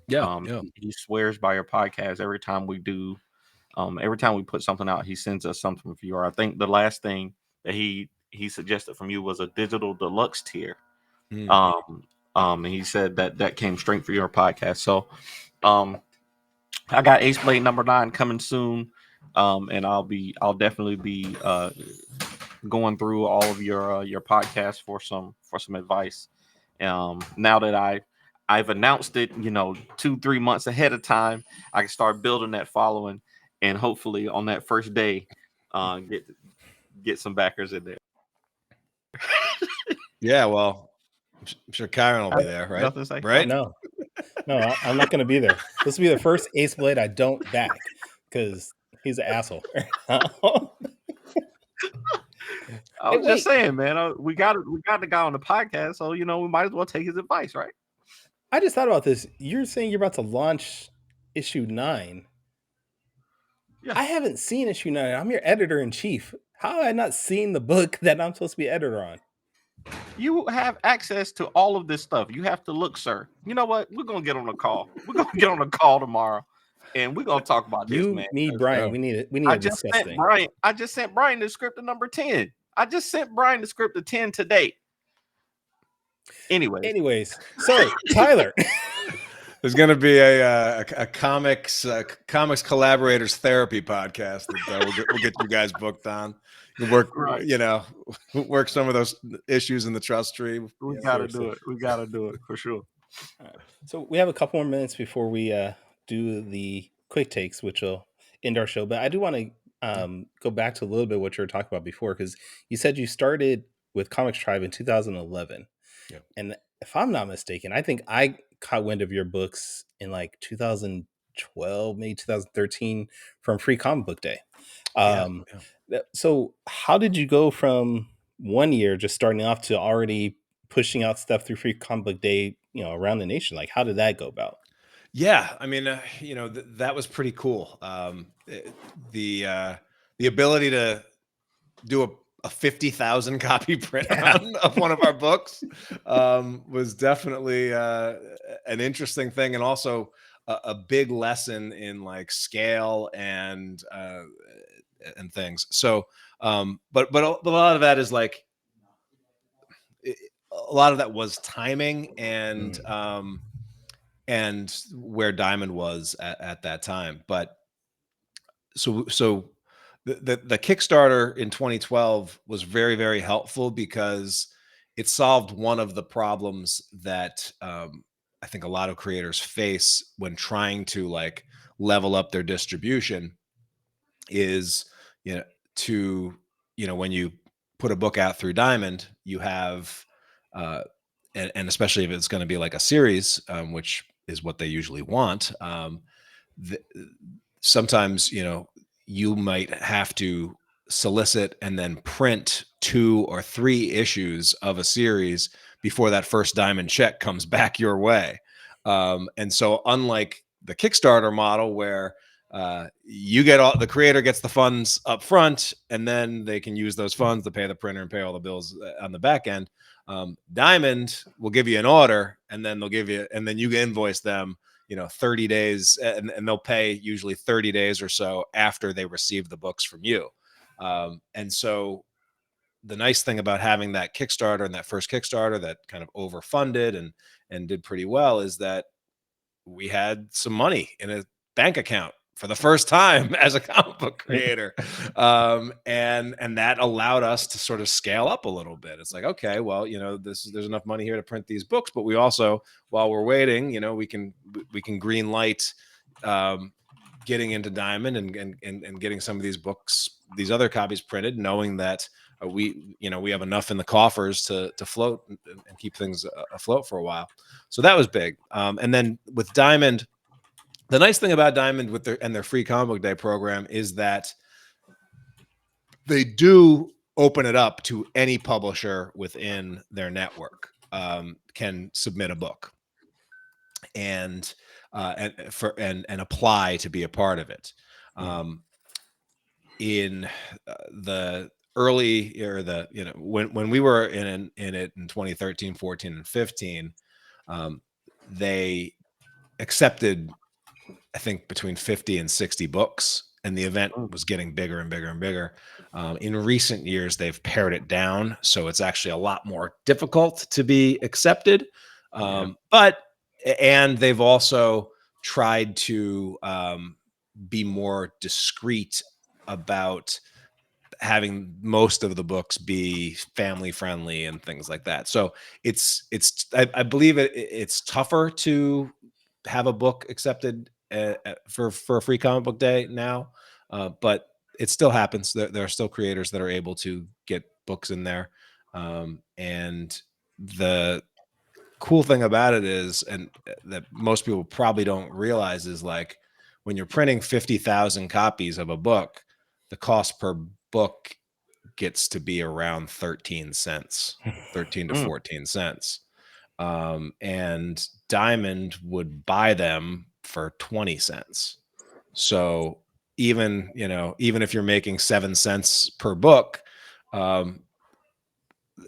Speaker 5: He swears by your podcast every time we do. Every time we put something out, he sends us something for you. Or I think the last thing that he suggested from you was a digital deluxe tier. And he said that came straight for your podcast. So, I got Ace Blade #9 coming soon. And I'll definitely be going through all of your podcasts for some advice. Now that I've announced it, 2-3 months ahead of time, I can start building that following, and hopefully on that first day, get some backers in there.
Speaker 4: Yeah, well, I'm sure Kyron will be there, right?
Speaker 5: Nothing to say.
Speaker 4: Right?
Speaker 3: No, I'm not going to be there. This will be the first Ace Blade I don't back because he's an asshole.
Speaker 5: I was just saying, man. We got the guy on the podcast, so we might as well take his advice, right?
Speaker 3: I just thought about this. You're saying you're about to launch issue 9.
Speaker 5: Yeah.
Speaker 3: I haven't seen issue 9. I'm your editor in chief. How have I not seen the book that I'm supposed to be editor on?
Speaker 5: You have access to all of this stuff. You have to look, sir. You know what? We're gonna get on a call. We're gonna get on a call tomorrow, and we're gonna talk about this, man.
Speaker 3: Me, Brian. We need to discuss things.
Speaker 5: I just sent Brian the script of number 10. I just sent Brian the script of 10 today. Anyways,
Speaker 3: so Tyler.
Speaker 4: There's going to be a comics collaborators therapy podcast that we'll get you guys booked on. Work, right. Work some of those issues in the trust tree.
Speaker 5: We gotta do it. We gotta do it for sure.
Speaker 3: Right. So we have a couple more minutes before we do the quick takes, which will end our show. But I do want to go back to a little bit what you were talking about before, because you said you started with Comixtribe in 2011, and if I'm not mistaken, I think I caught wind of your books in like 2012, maybe 2013 from Free Comic Book Day. So how did you go from 1 year just starting off to already pushing out stuff through Free Comic Book Day, around the nation? Like, how did that go about?
Speaker 4: Yeah, I mean, that was pretty cool. The ability to do a 50,000 copy print run of one of our books was definitely an interesting thing, and also a big lesson in like scale and things. So, but a lot of that is like a lot of that was timing and where Diamond was at that time. But so the Kickstarter in 2012 was very, very helpful because it solved one of the problems that I think a lot of creators face when trying to like level up their distribution is, when you put a book out through Diamond, you have, and especially if it's going to be like a series, which is what they usually want. Sometimes, you might have to solicit and then print 2 or 3 issues of a series before that first Diamond check comes back your way. And so unlike the Kickstarter model where the creator gets the funds up front and then they can use those funds to pay the printer and pay all the bills on the back end, Diamond will give you an order and then you invoice them 30 days, and they'll pay usually 30 days or so after they receive the books from you. And so the nice thing about having that Kickstarter and that first Kickstarter that kind of overfunded and did pretty well is that we had some money in a bank account for the first time as a comic book creator. And that allowed us to sort of scale up a little bit. It's like, okay, well, there's enough money here to print these books, but we also, while we're waiting, we can green light getting into Diamond and getting some of these books, these other copies printed, knowing that we have enough in the coffers to float and keep things afloat for a while. So that was big. And then with Diamond, the nice thing about Diamond with their Free Comic Book Day program is that they do open it up to any publisher within their network can submit a book and apply to be a part of it. In the early or when we were in it in 2013, 14, and 15, they accepted, I think, between 50 and 60 books, and the event was getting bigger and bigger and bigger. In recent years, they've pared it down, so it's actually a lot more difficult to be accepted. But they've also tried to be more discreet about having most of the books be family friendly and things like that. So I believe it's tougher to have a book accepted for a free comic book day now, but it still happens. There are still creators that are able to get books in there, and the cool thing about it is, and that most people probably don't realize, is like when you're printing 50,000 copies of a book, the cost per book gets to be around 13 cents, 13 to 14 cents. And Diamond would buy them for 20 cents. So even if you're making 7 cents per book,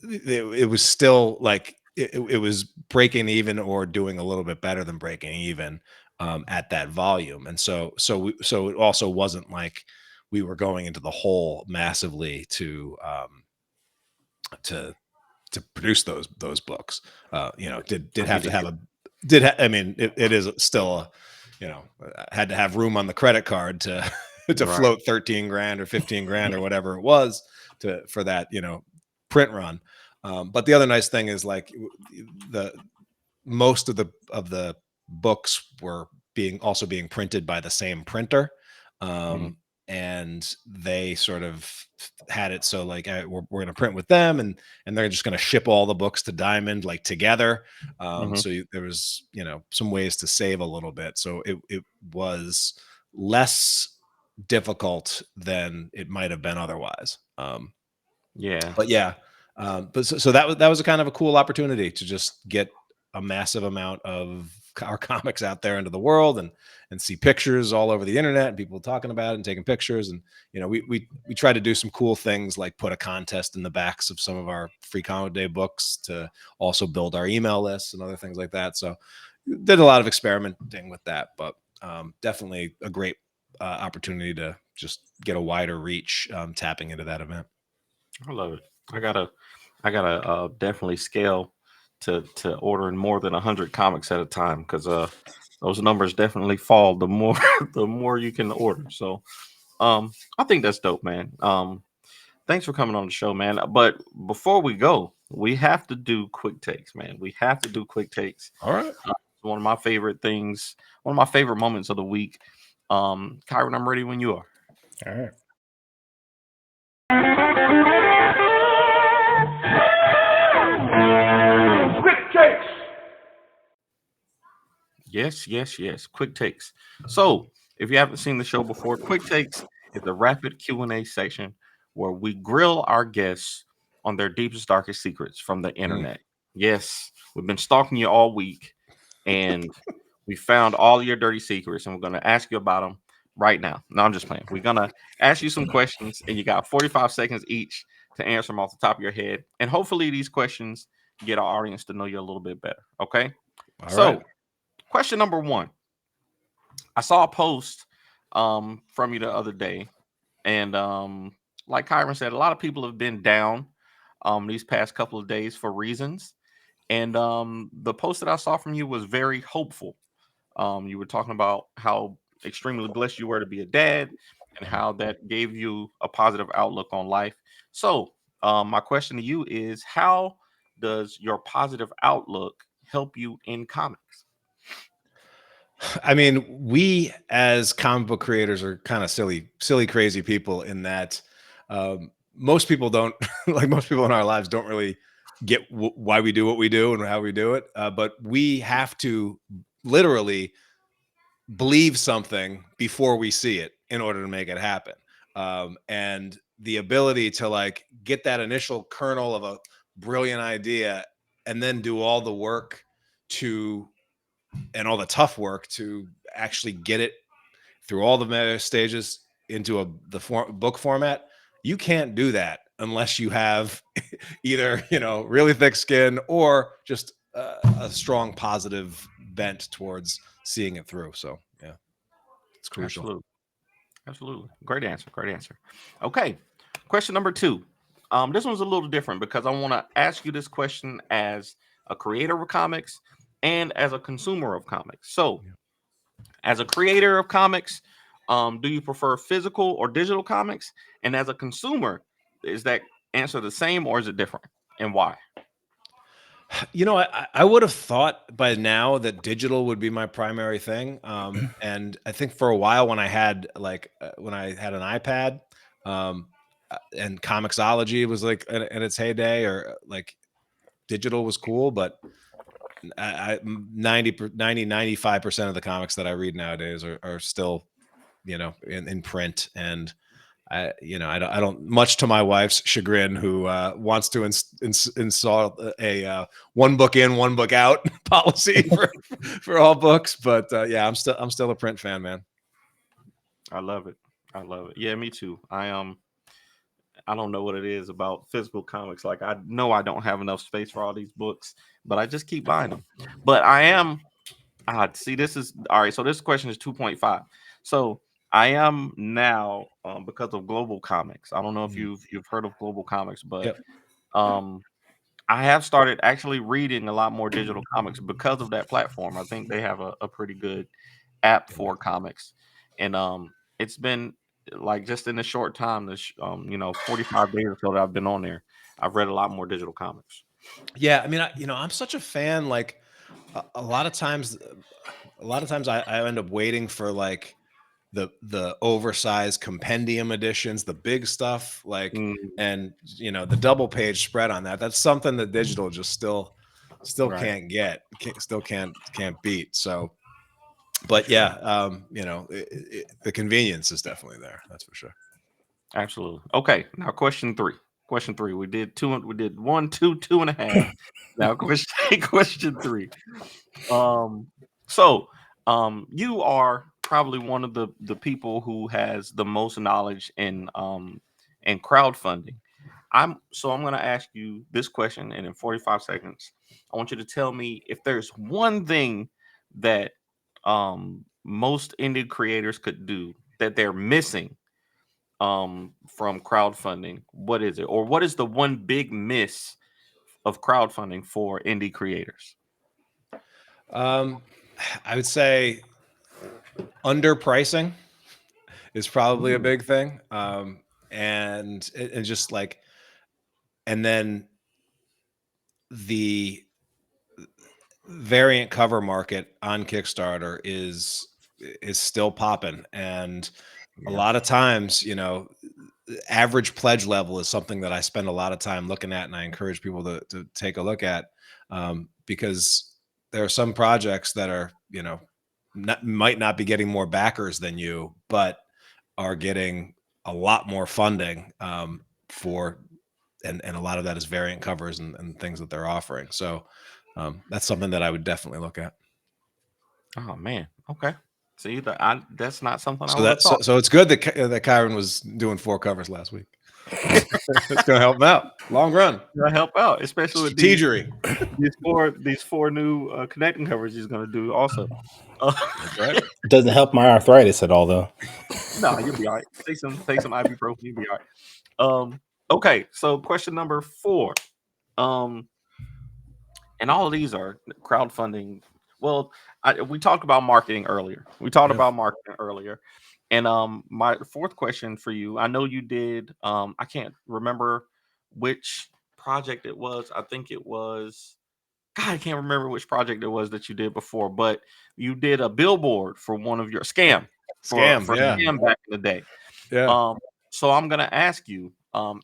Speaker 4: it was still like it was breaking even or doing a little bit better than breaking even at that volume. And so it also wasn't like we were going into the hole massively to produce those books. Did have to have a I mean, it is still had to have room on the credit card to to
Speaker 5: Right.
Speaker 4: float 13 grand or 15 grand or whatever it was for that print run. But the other nice thing is, like, the most of the books were being printed by the same printer. And they sort of had it so, like, we're going to print with them, and they're just going to ship all the books to Diamond, like, together. So there was some ways to save a little bit, so it was less difficult than it might have been otherwise.
Speaker 5: Yeah.
Speaker 4: But yeah, but so that was a kind of a cool opportunity to just get a massive amount of our comics out there into the world, and see pictures all over the internet, and people talking about it and taking pictures. And we try to do some cool things, like put a contest in the backs of some of our free comic day books to also build our email lists and other things like that. So did a lot of experimenting with that, but definitely a great opportunity to just get a wider reach, tapping into that event.
Speaker 5: I love it. I gotta definitely scale to ordering more than 100 comics at a time, because those numbers definitely fall the more the more you can order. So I think that's dope, man. Thanks for coming on the show, man. But before we go, we have to do quick takes, man. We have to do quick takes.
Speaker 4: All right.
Speaker 5: It's one of my favorite things, one of my favorite moments of the week. Kyron, I'm ready when you are.
Speaker 3: All right.
Speaker 5: Yes. Quick takes. So, if you haven't seen the show before, Quick Takes is a rapid Q&A section where we grill our guests on their deepest, darkest secrets from the internet. Yes, we've been stalking you all week, and we found all your dirty secrets, and we're going to ask you about them right now. No, I'm just playing. We're going to ask you some questions, and you got 45 seconds each to answer them off the top of your head. And hopefully these questions get our audience to know you a little bit better. Okay?
Speaker 4: All right.
Speaker 5: Question number 1. I saw a post from you the other day, and like Kyron said, a lot of people have been down these past couple of days for reasons. And the post that I saw from you was very hopeful. You were talking about how extremely blessed you were to be a dad, and how that gave you a positive outlook on life. So my question to you is, how does your positive outlook help you in comics?
Speaker 4: I mean, we as comic book creators are kind of silly, crazy people, in that most people don't like most people in our lives don't really get why we do what we do and how we do it. But we have to literally believe something before we see it in order to make it happen. And the ability to, like, get that initial kernel of a brilliant idea, and then do all the work and all the tough work to actually get it through all the stages into book format. You can't do that unless you have either really thick skin, or just a strong positive bent towards seeing it through. So yeah, it's crucial.
Speaker 5: Absolutely. Great answer. Okay. Question number 2. This one's a little different, because I want to ask you this question as a creator of comics and as a consumer of comics. So, as a creator of comics, Do you prefer physical or digital comics? And as a consumer, is that answer the same or is it different? And why?
Speaker 4: You know, I would have thought by now that digital would be my primary thing. And I think for a while when I had when I had an iPad, and Comixology was like in its heyday, or like digital was cool, but 95% of the comics that I read nowadays are still, in print. And I don't, much to my wife's chagrin, who wants to install a one book in, one book out policy for all books. But yeah, I'm still a print fan, man.
Speaker 5: I love it. Yeah, me too. I don't know what it is about physical comics. Like, I know I don't have enough space for all these books, but I just keep buying them. But I am. See, this is all right. So this question is 2.5. So I am now, because of Global Comics. I don't know if you've heard of Global Comics, but
Speaker 4: Yep.
Speaker 5: I have started actually reading a lot more digital comics because of that platform. I think they have a pretty good app for comics, and it's been like, just in a short time, 45 days or so that I've been on there, I've read a lot more digital comics.
Speaker 4: Yeah, I mean, I'm such a fan. Like a lot of times I end up waiting for like the oversized compendium editions, the big stuff, like, and the double page spread on that. That's something that digital just still
Speaker 5: Right.
Speaker 4: can't get, can't beat. So, but yeah, the convenience is definitely there. That's for sure.
Speaker 5: Absolutely. Okay, now question three. We did two. We did 1, 2, 2.5. Now question three. So you are probably one of the people who has the most knowledge in crowdfunding. I'm going to ask you this question, and in 45 seconds, I want you to tell me if there's one thing that most indie creators could do that they're missing from crowdfunding. What is it? Or what is the one big miss of crowdfunding for indie creators?
Speaker 4: I would say underpricing is probably a big thing. And just like, and then the variant cover market on Kickstarter is still popping. And a lot of times, average pledge level is something that I spend a lot of time looking at, and I encourage people to take a look at, because there are some projects that are, might not be getting more backers than you, but are getting a lot more funding for, and a lot of that is variant covers and things that they're offering. So that's something that I would definitely look at.
Speaker 5: Oh man, okay. See, that's not something I
Speaker 4: So
Speaker 5: would have thought.
Speaker 4: so it's good that Kyron was doing 4 covers last week. It's gonna help him out long run.
Speaker 5: Gonna help out, especially with these four new connecting covers he's gonna do also.
Speaker 4: That's right.
Speaker 3: It doesn't help my arthritis at all, though.
Speaker 5: No, you'll be all right. Take some ibuprofen, you'll be all right. Okay, so question number 4. And all of these are crowdfunding. Well, we talked about marketing earlier. And my fourth question for you, I know you did. I can't remember which project it was. I think it was. God, I can't remember which project it was that you did before, but you did a billboard for one of your scam Scam back in the day.
Speaker 4: Yeah.
Speaker 5: So I'm gonna ask you,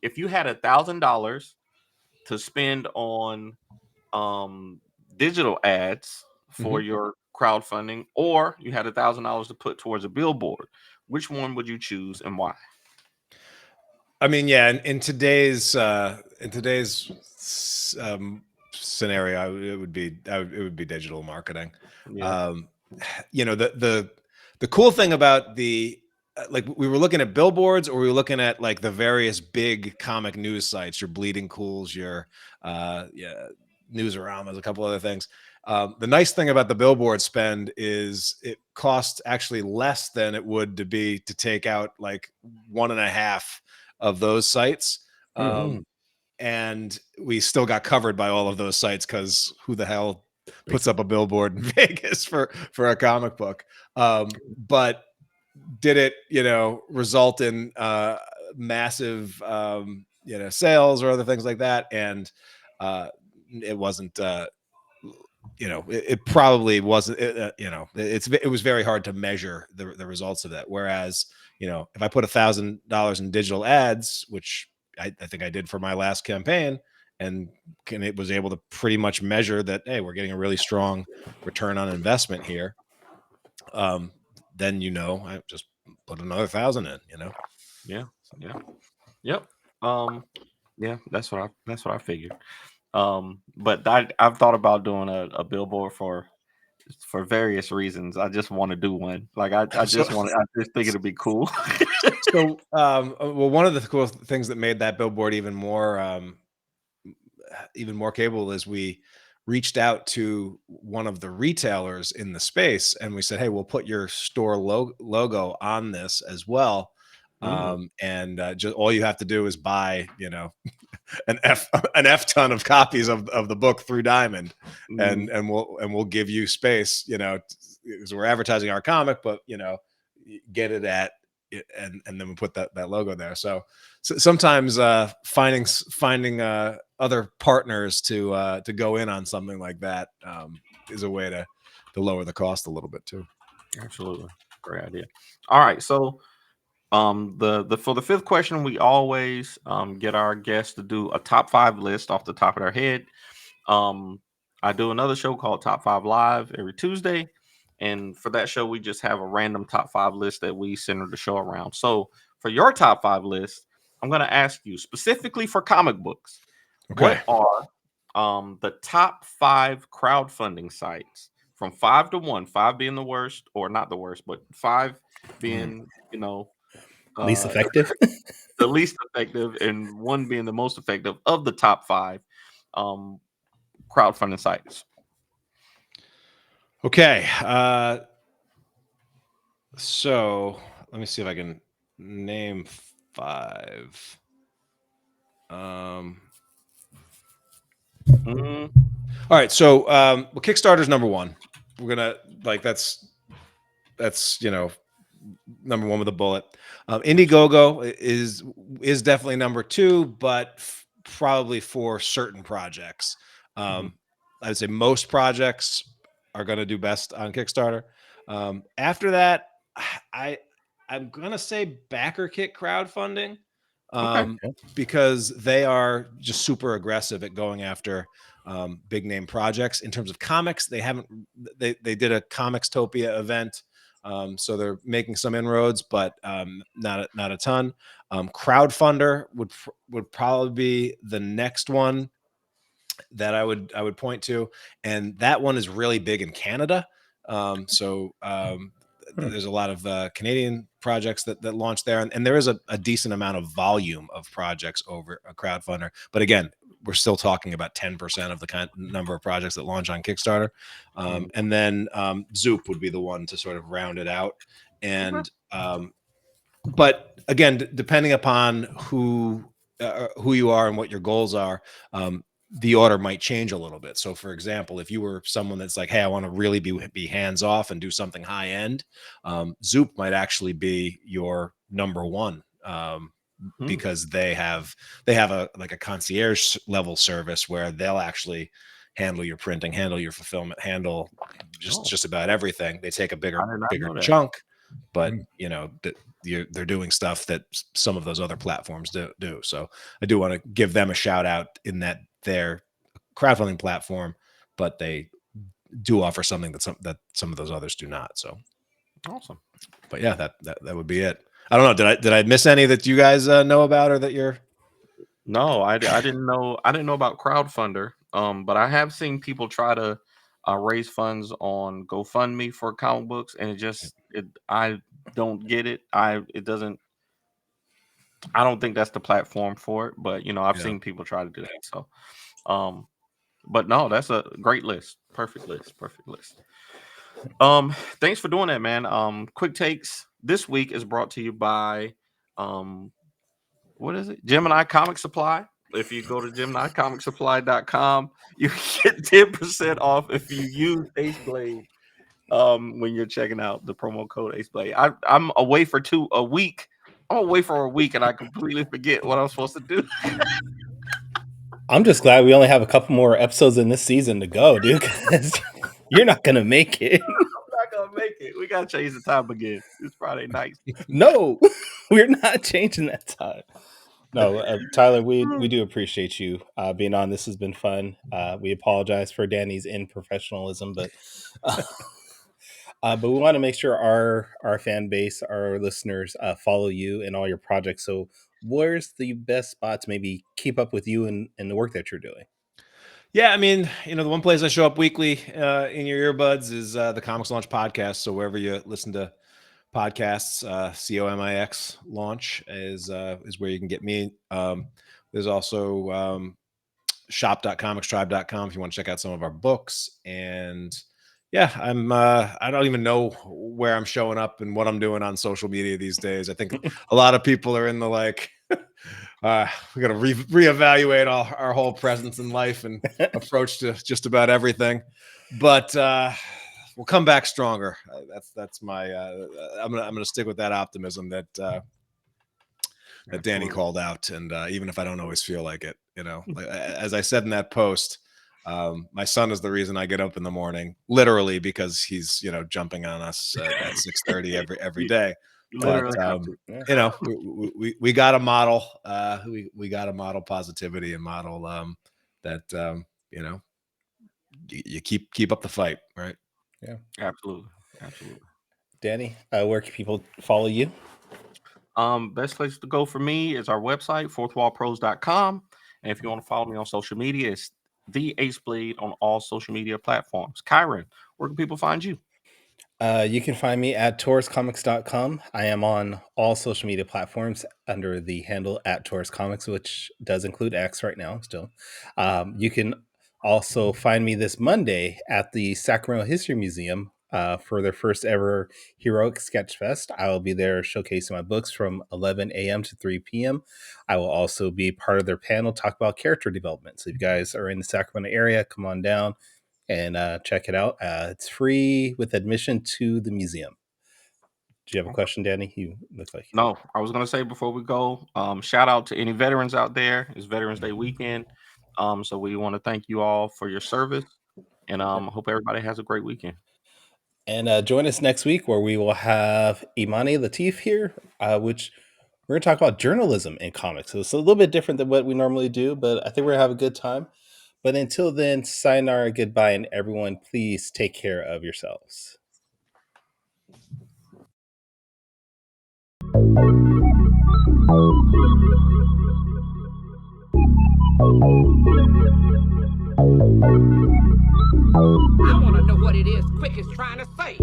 Speaker 5: if you had $1,000 to spend on digital ads for your crowdfunding, or you had $1,000 to put towards a billboard, which one would you choose and why?
Speaker 4: I mean, yeah, in today's scenario, it would be digital marketing.
Speaker 5: Yeah.
Speaker 4: The cool thing about like, we were looking at billboards, or we were looking at like the various big comic news sites, your Bleeding Cools, your Newsaramas, a couple other things. The nice thing about the billboard spend is it costs actually less than it would to take out like 1.5 of those sites. And we still got covered by all of those sites, because who the hell puts up a billboard in Vegas for a comic book? But did it, result in massive, sales or other things like that? And it wasn't, it probably wasn't, it was very hard to measure the results of that. Whereas, if I put $1,000 in digital ads, which I think I did for my last campaign, and it was able to pretty much measure that, hey, we're getting a really strong return on investment here. Then, I just put another 1,000 in,
Speaker 5: Yeah. Yep. Yeah, that's what I figured. But I've thought about doing a billboard for various reasons. I just want to do one. Like I just think it'd be cool.
Speaker 4: So, well, one of the cool things that made that billboard even more capable is we reached out to one of the retailers in the space, and we said, hey, we'll put your store logo on this as well. And just all you have to do is buy, an F ton of copies of the book through Diamond, and we'll give you space, because we're advertising our comic, but get it at it, and then we put that logo there. So sometimes finding other partners to go in on something like that is a way to lower the cost a little bit too.
Speaker 5: Absolutely, great idea. All right, so for the fifth question, we always get our guests to do a top 5 list off the top of their head. I do another show called Top 5 Live every Tuesday, and for that show we just have a random top 5 list that we center the show around. So for your top 5 list, I'm going to ask you specifically for comic books.
Speaker 4: Okay.
Speaker 5: What are the top 5 crowdfunding sites from 5 to 1, 5 being the worst, or not the worst, but 5 being
Speaker 3: least effective,
Speaker 5: the least effective, and 1 being the most effective of the top 5 crowdfunding sites?
Speaker 4: Okay. So let me see if I can name 5. All right. So, Kickstarter's number 1. We're gonna that's number 1 with a bullet. Indiegogo is definitely number 2, but probably for certain projects. I would say most projects are going to do best on Kickstarter. After that, I'm going to say BackerKit crowdfunding, because they are just super aggressive at going after big name projects. In terms of comics, they did a Comixtopia event. So they're making some inroads, but not a ton. Crowdfunder would probably be the next one that I would point to, and that one is really big in Canada. There's a lot of Canadian projects that launch there, and there is a decent amount of volume of projects over a crowdfunder. But again, we're still talking about 10% of the number of projects that launch on Kickstarter. And then Zoop would be the one to sort of round it out. And but again, depending upon who you are and what your goals are, the order might change a little bit. So for example, if you were someone that's like, hey, I want to really be hands off and do something high end, Zoop might actually be your number 1. Because they have a concierge level service where they'll actually handle your printing, handle your fulfillment, handle just about everything. They take a bigger chunk, but they're doing stuff that some of those other platforms do. So I do want to give them a shout out in that their crowdfunding platform, but they do offer something that some of those others do not. So
Speaker 5: awesome.
Speaker 4: But yeah, that would be it. I don't know. Did I miss any that you guys know about, or that you're?
Speaker 5: No, I didn't know. I didn't know about Crowdfunder. But I have seen people try to raise funds on GoFundMe for comic books, and I don't get it. It doesn't. I don't think that's the platform for it. But I've seen people try to do that. So, but no, that's a great list. Perfect list. Thanks for doing that, man. Quick takes this week is brought to you by what is it? Gemini Comic Supply. If you go to GeminiComicSupply.com, you get 10% off if you use Ace Blade when you're checking out the promo code AceBlade. I'm away for a week. I'm away for a week and I completely forget what I'm supposed to do.
Speaker 3: I'm just glad we only have a couple more episodes in this season to go, dude, because you're not going to make it.
Speaker 5: I'm not going to make it. We got to change the time again. It's Friday night.
Speaker 3: No, we're not changing that time. No, Tyler, we do appreciate you being on. This has been fun. We apologize for Danny's unprofessionalism, but we want to make sure our fan base, our listeners, follow you and all your projects. So where's the best spot to maybe keep up with you and the work that you're doing?
Speaker 4: Yeah, I mean, the one place I show up weekly in your earbuds is the Comics Launch podcast. So wherever you listen to podcasts, COMIX launch is where you can get me. There's also shop.comixtribe.com if you want to check out some of our books. And yeah, I don't even know where I'm showing up and what I'm doing on social media these days. I think a lot of people are in the like, we got to reevaluate our whole presence in life and approach to just about everything. But we'll come back stronger. That's my. I'm gonna stick with that optimism that Danny called out, and even if I don't always feel like it, like, as I said in that post, my son is the reason I get up in the morning, literally because he's jumping on us at 6:30 every day. But we got to model. We got to model positivity and model that you keep up the fight, right?
Speaker 3: Yeah,
Speaker 5: absolutely.
Speaker 3: Danny, where can people follow you?
Speaker 5: Best place to go for me is our website, fourthwallpros.com. And if you want to follow me on social media, it's the AceBlade on all social media platforms. Kyron, where can people find you?
Speaker 3: You can find me at tauruscomics.com. I am on all social media platforms under the handle at Taurus Comics, which does include X right now still. You can also find me this Monday at the Sacramento History Museum for their first ever Heroic Sketch Fest. I will be there showcasing my books from 11 a.m. to 3 p.m. I will also be part of their panel, talk about character development. So if you guys are in the Sacramento area, come on down and check it out. It's free with admission to the museum. Do you have a question, Danny? You look like
Speaker 5: no. I was going to say before we go, shout out to any veterans out there. It's Veterans Day weekend, so we want to thank you all for your service, and hope everybody has a great weekend.
Speaker 3: And join us next week where we will have Imani Latif here, which we're going to talk about journalism in comics. So it's a little bit different than what we normally do, but I think we're going to have a good time. But until then, sayonara, goodbye, and everyone, please take care of yourselves.
Speaker 2: I want to know what it is Quick is trying to say.